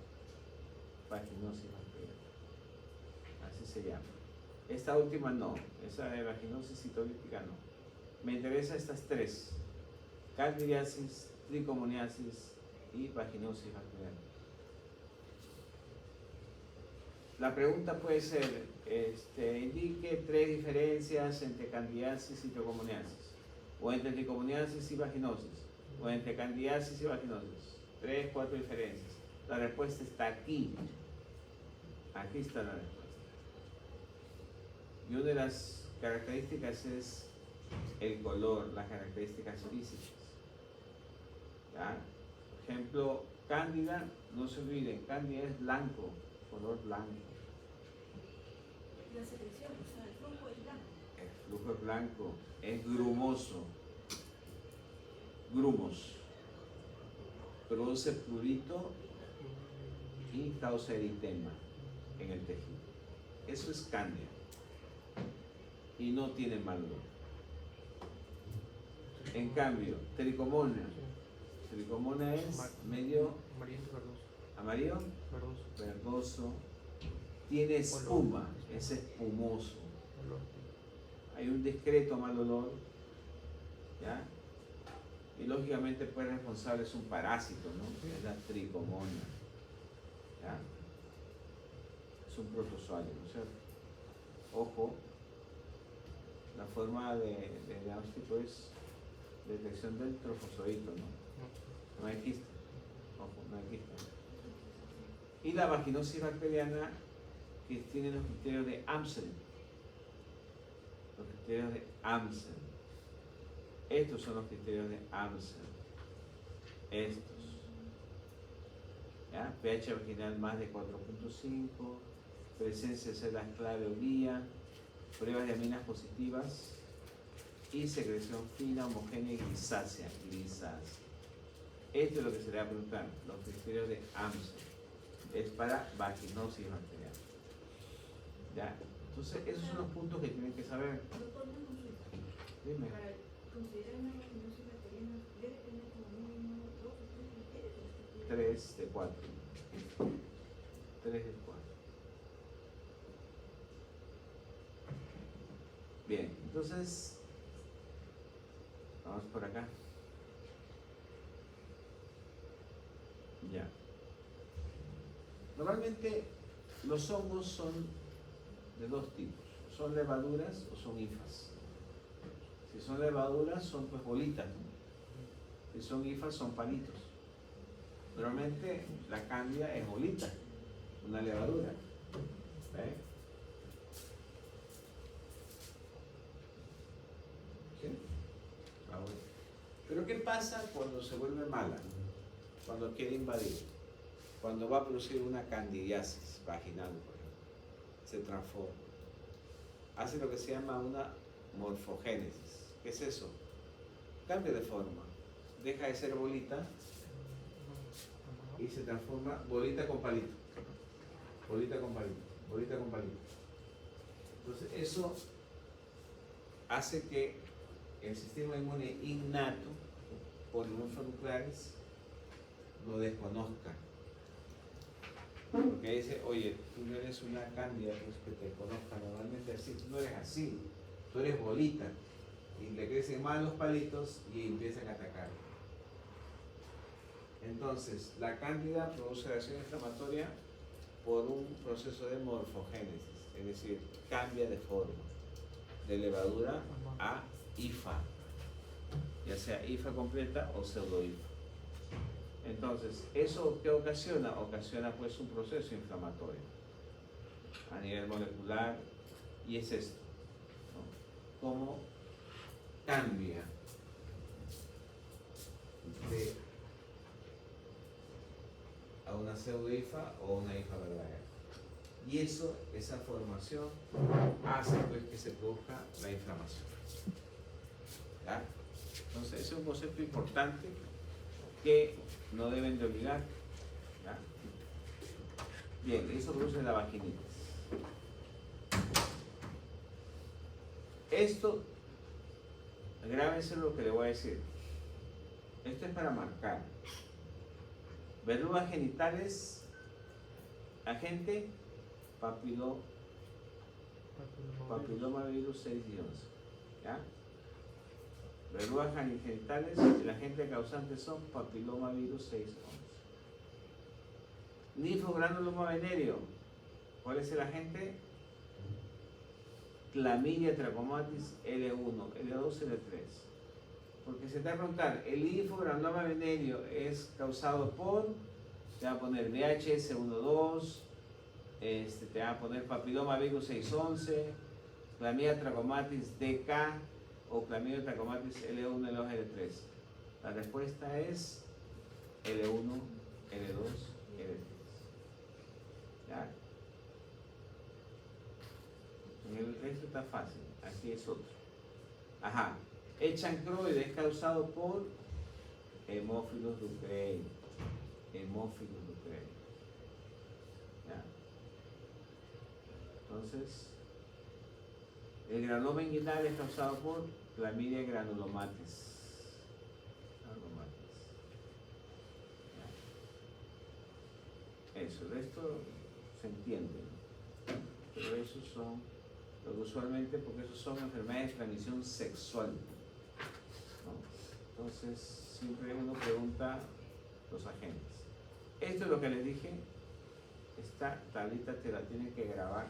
así se llama. Esta última no, esa de vaginosis citolítica no. Me interesa estas tres: candidiasis, tricomoniasis y vaginosis bacteriana. La pregunta puede ser, indique tres diferencias entre candidiasis y tricomoniasis, o entre tricomoniasis y vaginosis, o entre candidiasis y vaginosis. 3, 4 diferencias. La respuesta está aquí. Aquí está la respuesta. Y una de las características es el color, las características físicas. ¿Ya? Por ejemplo, cándida, no se olviden, cándida es blanco, color blanco. La secreción, o sea, el flujo es blanco. El flujo es blanco, es grumoso, grumos, produce prurito y causa eritema en el tejido. Eso es cándida y no tiene mal olor. En cambio, tricomona es medio amarillo, verdoso, tiene espuma, es espumoso. Hay un discreto mal olor, ¿ya? Y lógicamente pues responsable es un parásito, ¿no? Es la tricomona, ¿ya? Es un protozoario, ¿no es cierto? Ojo, la forma de diagnóstico es detección del trofozoito, ¿no? No hay quiste, ojo, no hay quiste. Y la vaginosis bacteriana, que tiene los criterios de Amsel. Los criterios de Amsel. Estos son los criterios de Amsel. Estos. ¿Ya? pH vaginal más de 4.5, presencia de células clave o guía, pruebas de aminas positivas y secreción fina, homogénea y grisácea. Esto es lo que se le va a preguntar, los criterios de Amsel. Es para vaginosis bacteriana. ¿Ya? Entonces, esos son los puntos que tienen que saber. Doctor, una consulta. Dime. Para considerar una vaginosis bacteriana, debe tener como mínimo 2 o 3 criterios. 3 de 4. 3 de 4. Bien, entonces, vamos por acá. Ya. Normalmente los hongos son de dos tipos. Son levaduras o son hifas. Si son levaduras son pues bolitas, ¿no? Si son hifas son palitos. Normalmente la cándida es bolita, una levadura. ¿Ve? ¿Sí? Ah, bueno. Pero ¿qué pasa cuando se vuelve mala? Cuando quiere invadir. Cuando va a producir una candidiasis vaginal, por ejemplo, se transforma. Hace lo que se llama una morfogénesis. ¿Qué es eso? Cambia de forma. Deja de ser bolita y se transforma bolita con palito. Bolita con palito. Bolita con palito. Entonces eso hace que el sistema inmune innato, polimonfonucleares, lo desconozca. Porque dice, oye, tú no eres una cándida, pues que te conozca normalmente así, tú no eres así, tú eres bolita. Y le crecen mal los palitos y empiezan a atacar. Entonces, la cándida produce reacción inflamatoria por un proceso de morfogénesis, es decir, cambia de forma, de levadura a IFA, ya sea IFA completa o pseudo-IFA. Entonces, ¿eso qué ocasiona? Ocasiona pues un proceso inflamatorio a nivel molecular, y es esto, ¿no? Cómo cambia a una pseudo-IFA o una IFA verdadera. Y eso, esa formación, hace pues que se produzca la inflamación. ¿Ya? Entonces, ese es un concepto importante que no deben de olvidar. ¿Ya? Bien, eso produce la vaginitis. Esto, grábense lo que le voy a decir. Esto es para marcar. Verrugas genitales, agente papilomavirus 6 y 11. ¿Ya? Verrugas genitales, el agente causante son papilomavirus 6 y 11. Ninfogranuloma venéreo, ¿cuál es el agente? Clamidia trachomatis L1, L2, L3. Porque se te va a preguntar, el linfogranuloma venéreo es causado por, te va a poner VHS-1-2, te va a poner papilomavirus 611, clamidia trachomatis DK o clamidia trachomatis L1, L2, L3. La respuesta es L1, L2, L3. ¿Ya? Esto está fácil, aquí es otro. Ajá. El chancroide es causado por Haemophilus ducreyi. Haemophilus ducreyi. ¿Ya? Entonces, el granuloma inguinal es causado por Clamidia granulomatis. ¿Ya? Eso, de esto se entiende, ¿no? Pero esos son, usualmente, porque esos son enfermedades de transmisión sexual. Entonces, siempre uno pregunta los agentes. Esto es lo que les dije. Esta tablita te la tienen que grabar.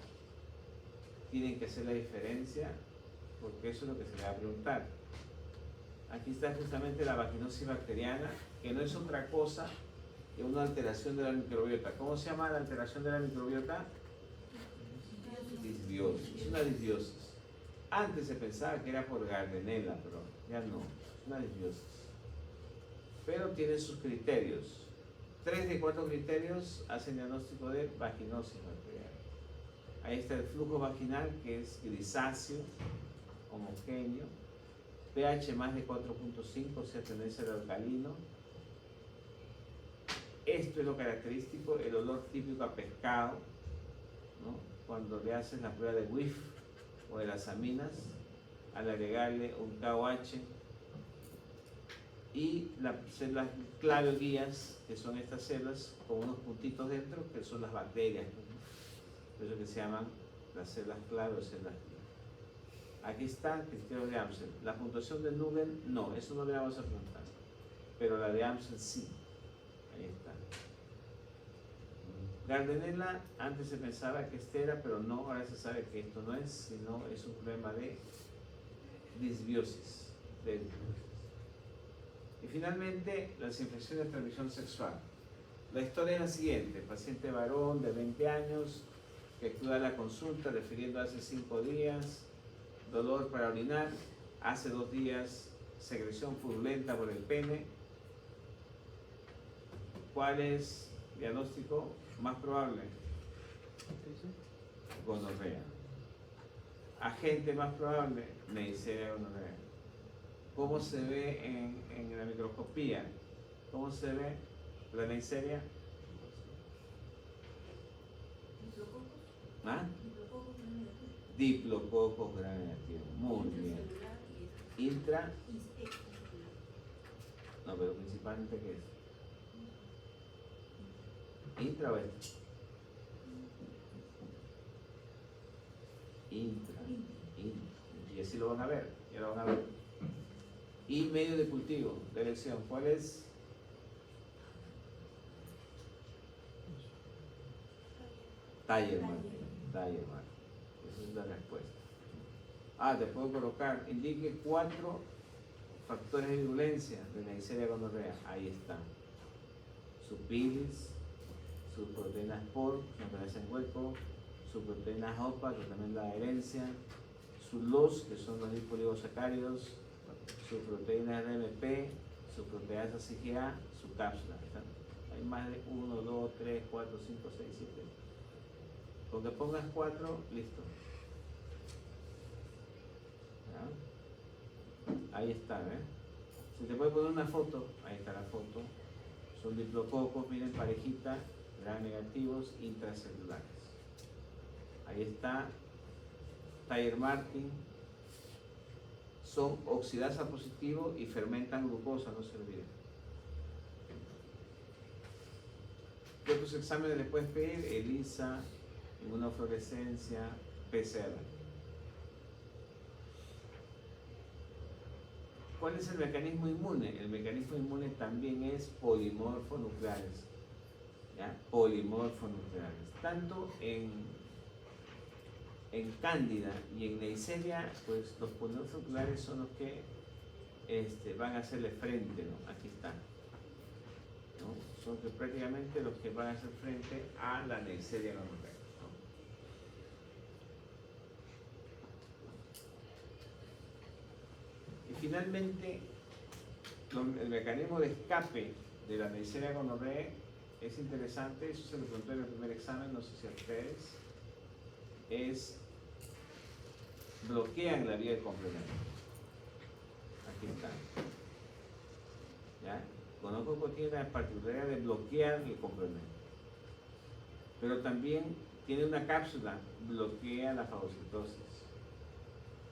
Tienen que hacer la diferencia, porque eso es lo que se le va a preguntar. Aquí está justamente la vaginosis bacteriana, que no es otra cosa que una alteración de la microbiota. ¿Cómo se llama la alteración de la microbiota? Disbiosis. Es una disbiosis. Antes se pensaba que era por Gardnerella, pero ya no. Una disbiosis, pero tiene sus criterios. 3 de 4 criterios hacen diagnóstico de vaginosis bacteriana. Ahí está el flujo vaginal, que es grisáceo, homogéneo, pH más de 4.5, o sea, tendencia al alcalino. Esto es lo característico, el olor típico a pescado, ¿no? Cuando le haces la prueba de WIF o de las aminas, al agregarle un KOH y las células clavioguías, que son estas células con unos puntitos dentro, que son las bacterias, ¿no? Por eso que se llaman las células clave o células guía. Aquí está criterio de Amsel. La puntuación de Nugent, no, eso no le vamos a preguntar, pero la de Amsel sí. Ahí está. Gardnerella, antes se pensaba que este era, pero no, ahora se sabe que esto no es, sino es un problema de disbiosis. Y finalmente, las infecciones de transmisión sexual. La historia es la siguiente: paciente varón de 20 años que acude a la consulta refiriendo hace 5 días, dolor para orinar, hace 2 días secreción purulenta por el pene. ¿Cuál es el diagnóstico más probable? Gonorrea. Agente más probable, Neisseria gonorrea. ¿Cómo se ve en la microscopía? ¿Cómo se ve la Neisseria? ¿Ah? Diplococos gram negativo. Muy bien. Intra. No, pero principalmente ¿qué es? Intra o extra. Intra. Y así lo van a ver. Ya lo van a ver. Y medio de cultivo de elección. ¿Cuál es? Tallerman. Esa es la respuesta. te puedo colocar, indique 4 factores de virulencia de Neisseria gonorrea. Ahí están. Su bilis, sus proteínas POR, que aparecen en hueco, sus proteínas OPA, que también da herencia, sus LOS, que son los lipoligosacáridos, sus proteínas RMP, sus proteasas IgA, su cápsula. Hay más de 1, 2, 3, 4, 5, 6, 7. Con que pongas 4, listo. ¿Ya? Ahí está, ¿eh? Si te puede poner una foto, ahí está la foto. Son diplococos, miren, parejita, gram negativos, intracelulares. Ahí está. Thayer Martin. Son oxidasa positivo y fermentan glucosa, no se olviden. ¿Qué otros exámenes le puedes pedir? ELISA, inmunofluorescencia, PCR. ¿Cuál es el mecanismo inmune? El mecanismo inmune también es polimorfonucleares. ¿Ya? Polimorfonucleares. Tanto en Cándida y en Neisseria, pues los polimorfonucleares son los que van a hacerle frente, ¿no? Aquí está. ¿No? Son que prácticamente los que van a hacer frente a la Neisseria gonorrea, ¿no? Y finalmente, el mecanismo de escape de la Neisseria gonorrea es interesante, eso se lo pregunté en el primer examen, no sé si a ustedes, bloquean la vía de complemento. Aquí está. ¿Ya? Gonococo tiene la particularidad de bloquear el complemento. Pero también tiene una cápsula, bloquea la fagocitosis.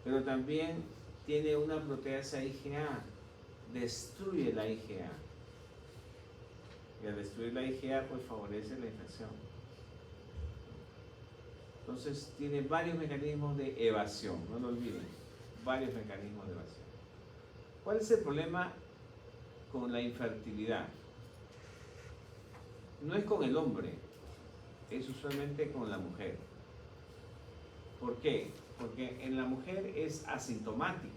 Pero también tiene una proteasa IgA, destruye la IgA. Y al destruir la IgA, pues favorece la infección. Entonces tiene varios mecanismos de evasión, no lo olviden, varios mecanismos de evasión. ¿Cuál es el problema con la infertilidad? No es con el hombre, es usualmente con la mujer. ¿Por qué? Porque en la mujer es asintomático.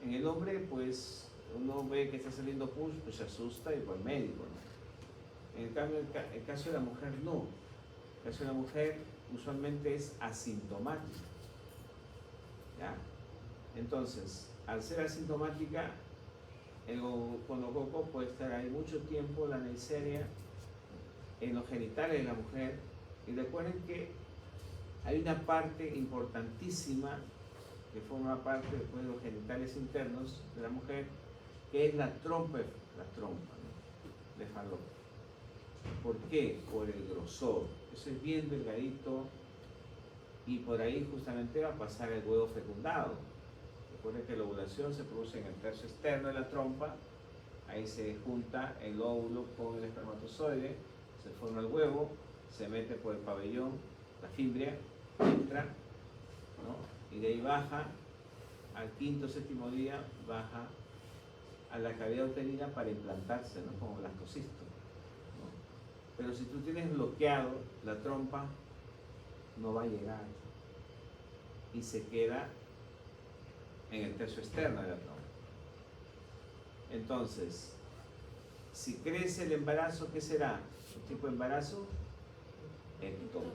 En el hombre, pues, uno ve que está saliendo pus, pues se asusta y va al médico, ¿no? En cambio, el caso de la mujer no. El caso de la mujer usualmente es asintomática. ¿Ya? Entonces, al ser asintomática, el gonococo puede estar ahí mucho tiempo, la Neisseria, en los genitales de la mujer. Y recuerden que hay una parte importantísima que forma parte después de los genitales internos de la mujer, que es la trompa, ¿no? De falopio. ¿Por qué? Por el grosor. Eso es bien delgadito y por ahí justamente va a pasar el huevo fecundado. Recuerden que la ovulación se produce en el tercio externo de la trompa, ahí se junta el óvulo con el espermatozoide, se forma el huevo, se mete por el pabellón, la fimbria, entra, ¿no? Y de ahí baja, al quinto, séptimo día, baja a la cavidad uterina para implantarse, ¿no? Como blastocisto. Pero si tú tienes bloqueado la trompa, no va a llegar y se queda en el tercio externo de la trompa. Entonces, si crece el embarazo, ¿qué será? ¿Un tipo de embarazo? Ectópico.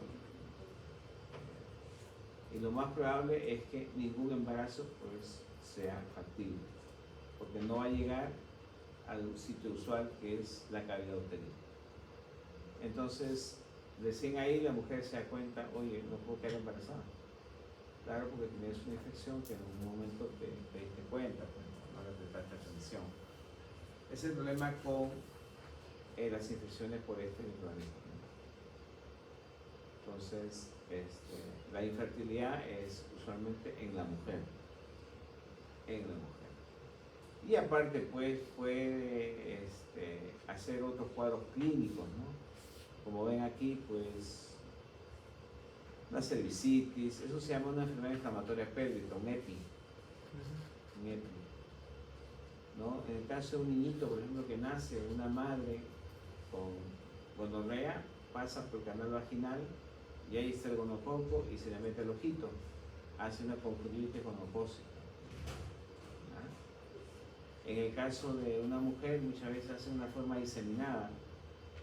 Y lo más probable es que ningún embarazo pues sea factible, porque no va a llegar al sitio usual que es la cavidad uterina. Entonces, recién ahí la mujer se da cuenta, oye, no puedo quedar embarazada. Claro, porque tienes una infección que en un momento te diste cuenta, pues, no le prestaste atención. Ese es el problema con las infecciones por este microorganismo. Entonces, la infertilidad es usualmente en la mujer. En la mujer. Y aparte, pues, puede hacer otros cuadros clínicos, ¿no? Como ven aquí, pues, una cervicitis, eso se llama una enfermedad inflamatoria pélvica, un EPI. Un EPI. ¿No? En el caso de un niñito, por ejemplo, que nace de una madre con gonorrea, pasa por el canal vaginal y ahí está el gonococo y se le mete el ojito. hace una conjuntivitis gonocócica. En el caso de una mujer, muchas veces hace una forma diseminada,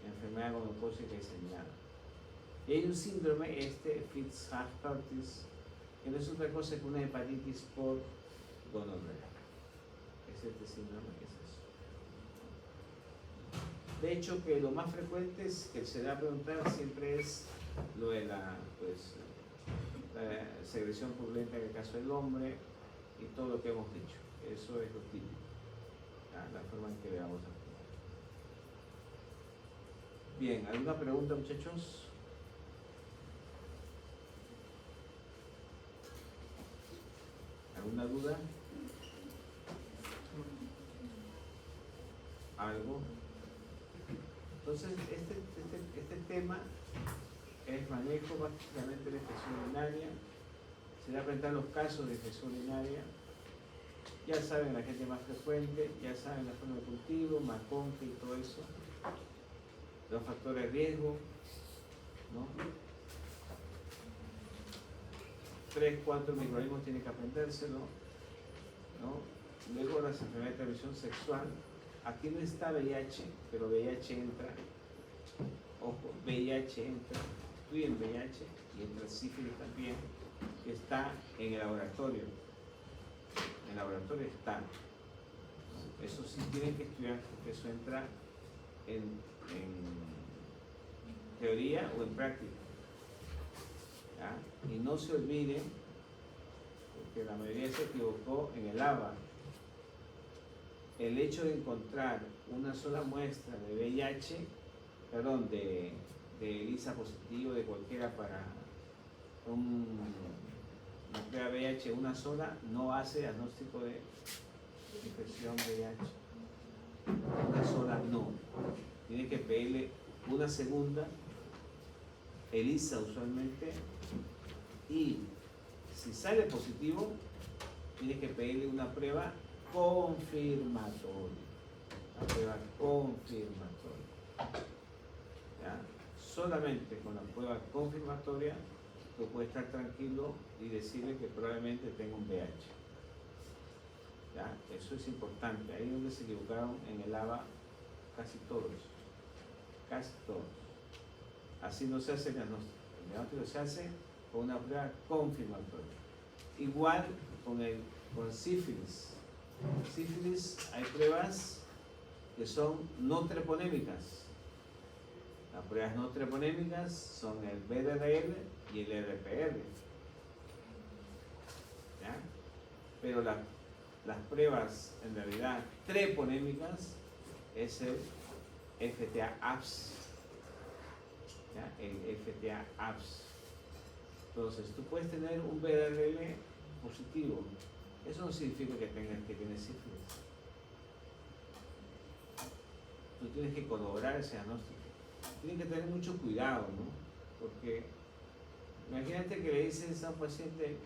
enfermedad gonocócica diseminada. Y hay un síndrome, Fitz-Hugh-Curtis, que no es otra cosa que una hepatitis por gonorrea. Es este síndrome, es eso. De hecho, que lo más frecuente es que se da a preguntar siempre es lo de la secreción purulenta en el caso del hombre y todo lo que hemos dicho. Eso es lo típico, la forma en que le vamos a actuar. Bien, ¿alguna pregunta, muchachos? ¿Alguna duda? ¿Algo? Entonces, este tema es manejo básicamente de infección urinaria. Se va a presentar los casos de infección urinaria. Ya saben la gente más frecuente, ya saben la forma de cultivo, maconque y todo eso. Los factores de riesgo, ¿no? 3, 4 microorganismos tienen que aprendérselo, ¿no? Luego las enfermedades de transmisión sexual. Aquí no está VIH, pero VIH entra. Ojo, VIH entra. Estudian VIH y entra sífilis también, que está en el laboratorio. En el laboratorio está. Eso sí tienen que estudiar, porque eso entra en teoría o en práctica. ¿Ya? Y no se olviden, porque la mayoría se equivocó en el ABA. El hecho de encontrar una sola muestra de VIH, perdón, de ELISA positivo, de cualquiera para una prueba VIH, una sola, no hace diagnóstico de infección VIH. Una sola no. Tiene que pedirle una segunda, ELISA usualmente, y si sale positivo, tiene que pedirle una prueba confirmatoria. La prueba confirmatoria. ¿Ya? Solamente con la prueba confirmatoria tú puedes estar tranquilo y decirle que probablemente tenga un VIH. ¿Ya? Eso es importante. Ahí es donde se equivocaron en el ABA casi todos. Casi todos. Así no se hace el diagnóstico. El diagnóstico se hace con una prueba confirmatoria. Igual con sífilis. Sífilis hay pruebas que son no treponémicas. Las pruebas no treponémicas son el BDRL y el RPR. ¿Ya? Pero las pruebas en realidad treponémicas es el FTA-APS. ¿Ya? El FTA-APS. Entonces, tú puedes tener un BDRL positivo. Eso no significa que tienes sífilis. Tú tienes que corroborar ese diagnóstico. Tienen que tener mucho cuidado, ¿no? Porque imagínate que le dices a un paciente,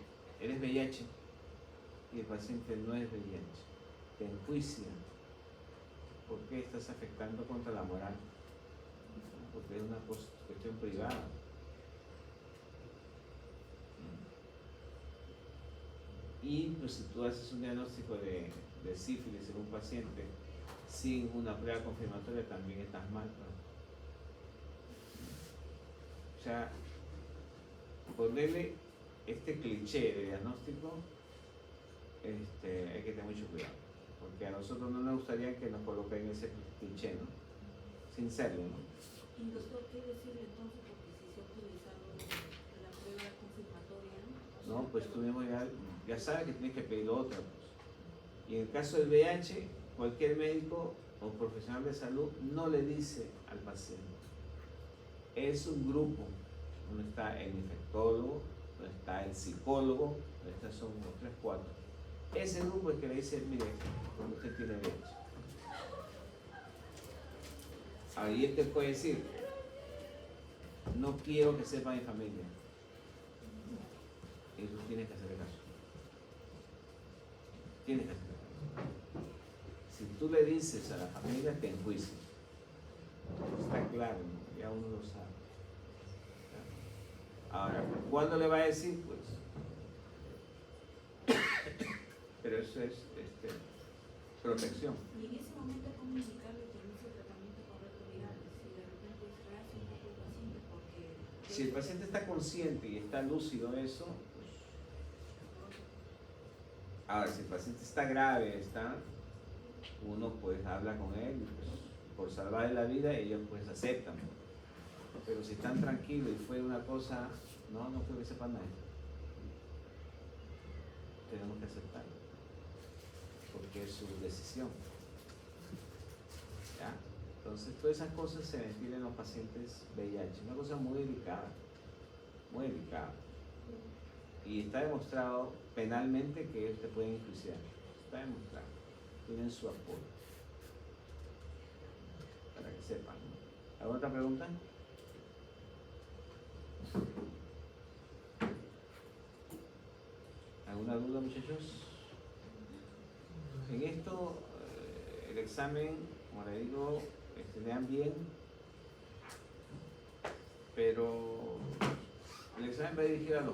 eres VIH, y el paciente no es VIH. Te enjuicia. ¿Por qué estás afectando contra la moral? Porque es una cuestión privada. Y pues si tú haces un diagnóstico de sífilis en un paciente sin una prueba confirmatoria, también estás mal, ¿no? O sea, ponerle este cliché de diagnóstico, hay que tener mucho cuidado, porque a nosotros no nos gustaría que nos coloquen ese cliché, ¿no? Sin serlo, ¿no? Y doctor, ¿qué decirle entonces? Porque si se ha utilizado la prueba confirmatoria, No, pues tú mismo ya sabes que tienes que pedir otra. Pues. Y en el caso del VIH, cualquier médico o profesional de salud no le dice al paciente. Es un grupo donde está el infectólogo, donde está el psicólogo, donde está, son unos 3, 4. Ese grupo es que le dice, mire, usted tiene VIH. Ahí él te puede decir, no quiero que sepa mi familia. Y tú tienes que hacerle caso. Tienes que hacerle caso. Si tú le dices a la familia, te enjuicias. Está claro, ¿no? Ya uno lo sabe. Ahora, ¿cuándo le va a decir? Pues pero eso es protección. Y en ese momento, ¿cómo indicarle que inicie el tratamiento con retrovirales? Si de repente distraerse un poco el paciente porque... Si el paciente está consciente y está lúcido eso, pues, ahora si el paciente está grave, uno pues habla con él y pues, por salvarle la vida ellos pues aceptan. Pero si están tranquilos y fue una cosa, no creo que sepan nada. Tenemos que aceptarlo, porque es su decisión. ¿Ya? Entonces todas esas cosas se ventilan en los pacientes VIH, una cosa muy delicada, y está demostrado penalmente que ellos te pueden enjuiciar, está demostrado, tienen su apoyo, para que sepan, ¿no? ¿Alguna otra pregunta? ¿Alguna duda, muchachos? En esto, el examen, como le digo, lean bien, pero el examen va dirigido a los